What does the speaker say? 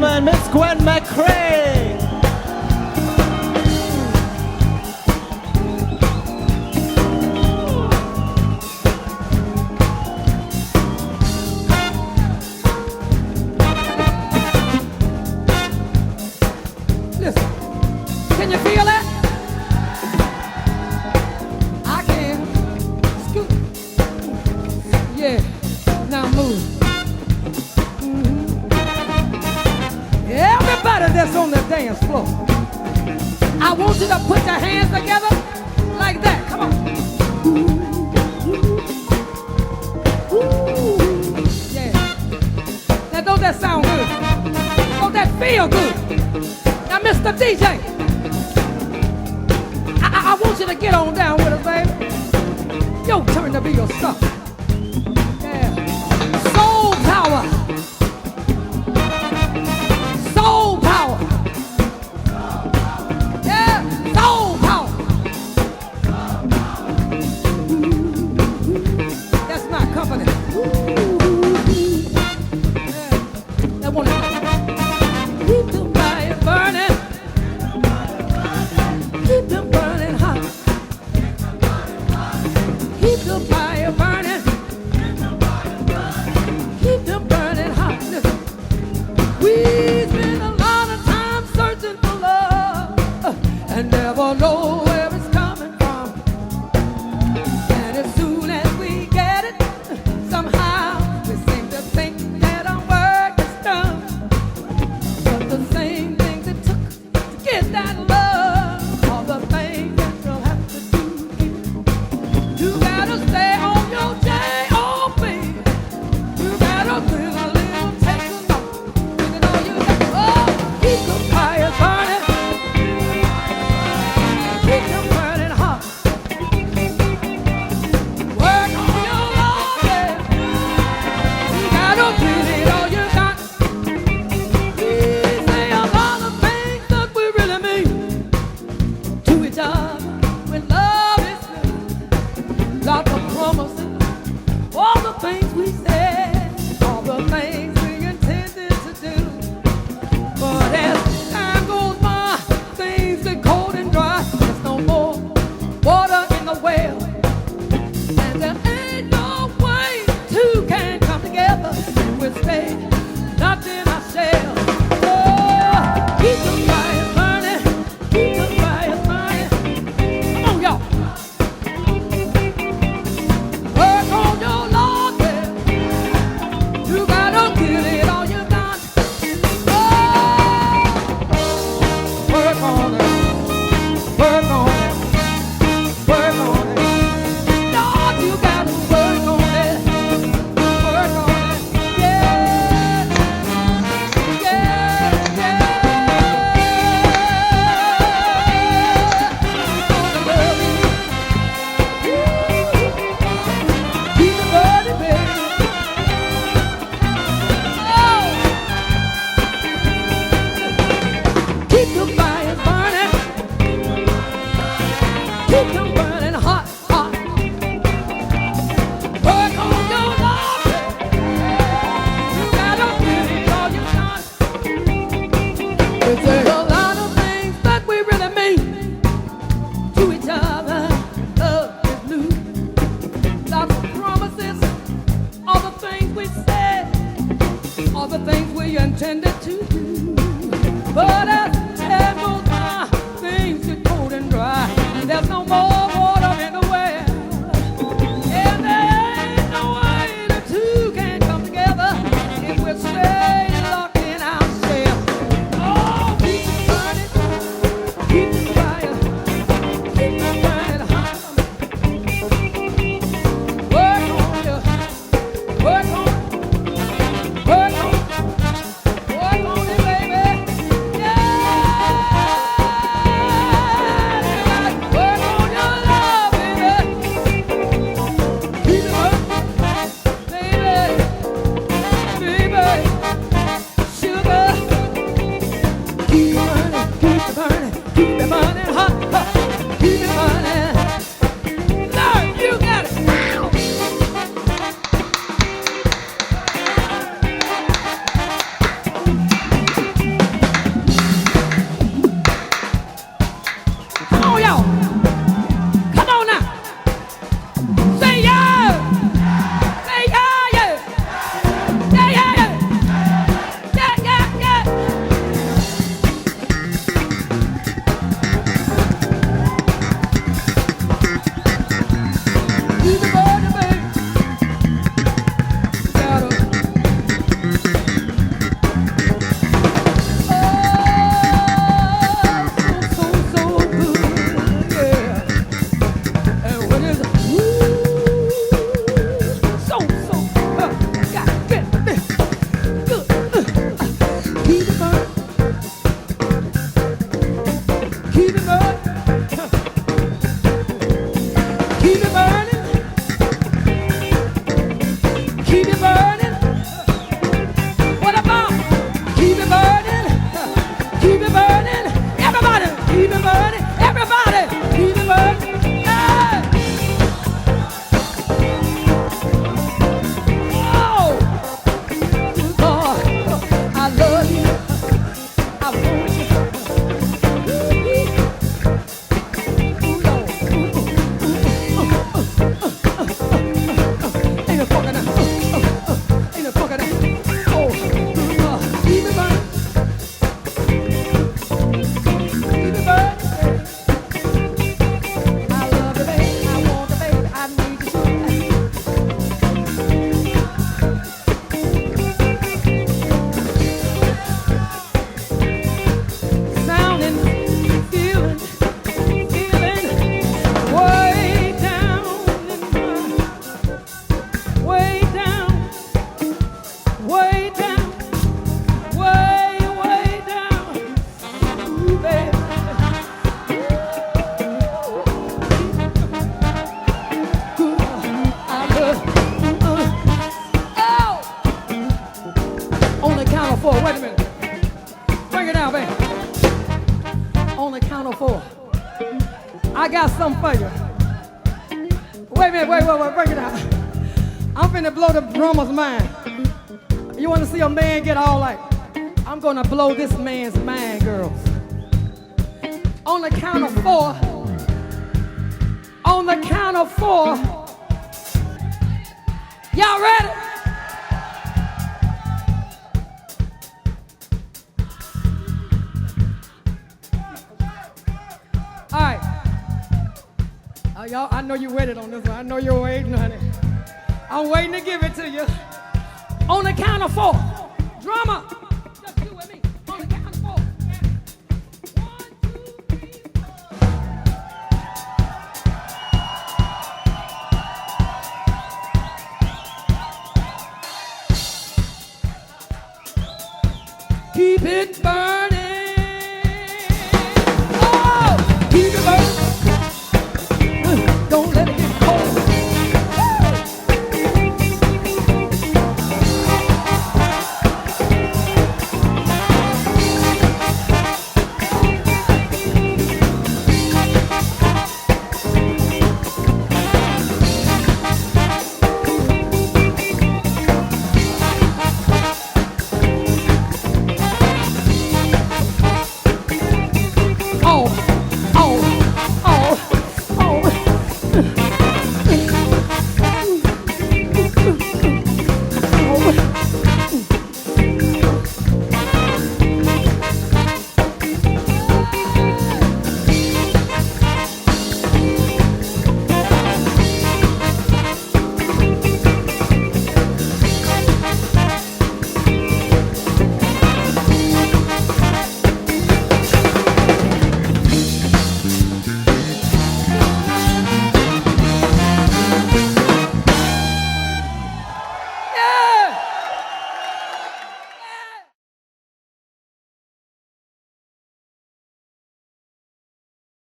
gentlemen, Miss Gwen McCrae. Listen, can you feel that? I can. Scoot. Yeah, now move. Everybody that's on the dance floor, I want you to put your hands together like that. Come on. Yeah. Now don't that sound good? Don't that feel good? Now, Mr. DJ, I want you to get on down with us, baby. Your turn to be your stuff. Yeah. Soul power. Soul power. Yeah, soul power. That's my company. Yeah. That one. Keep the fire burning. Keep them burning hot. Keep the fire burning. Keep them burning hot. Listen. We spend a lot of time searching for love and never know where it's coming from. And as soon as we get it, somehow we seem to think that our work is done. But the same things it took to get that love are the things that you'll have to do. You gotta stay on your J.O.B. You gotta live a little, take a look. You know you got keep the fire burning. Keep them burning hot. Work on your love, yeah. You gotta give it all you got. We say a lot of things that we really mean to each other when love is good. Lots of promises, all the things we said, all the things we intended to do. But as time goes by, things get cold and dry. There's no more water in the well, and there ain't no way two can come together and we'll stay locked in ourselves. Oh, keep the fire burning, keep the fire burning. Come on, y'all. Work on your Lord, yeah. You gotta give it all you got. Oh, work on it, work on it, work on it. Lord, you gotta work on it, work on it. Yeah, yeah, yeah. Gonna love you. Keep it burning, baby. Oh, keep the fire burning. Keep them burning hot, hot. Work on your love, you gotta give it all you got. There's a lot of things that we really mean to each other. Love is new. Lots of promises, all the things we said, all the things we intended to do. But as time goes by, things get cold and dry. There's no more water in the well, and there ain't no way the two can come together if we're stay locked in ourselves. Oh, keep it burning, keep the fire, keep it burning hot. Work on you, work on, work on, work on it, baby. Yeah, you gotta work on your something for you. Wait a minute, wait, break it out. I'm finna blow the drummer's mind. You wanna see a man get all like, I'm gonna blow this man's mind, girls. On the count of 4. On the count of 4. Y'all ready? All right. Y'all, I know you waited on this one. I know you're waiting, honey. I'm waiting to give it to you. On the count of 4. Drummer.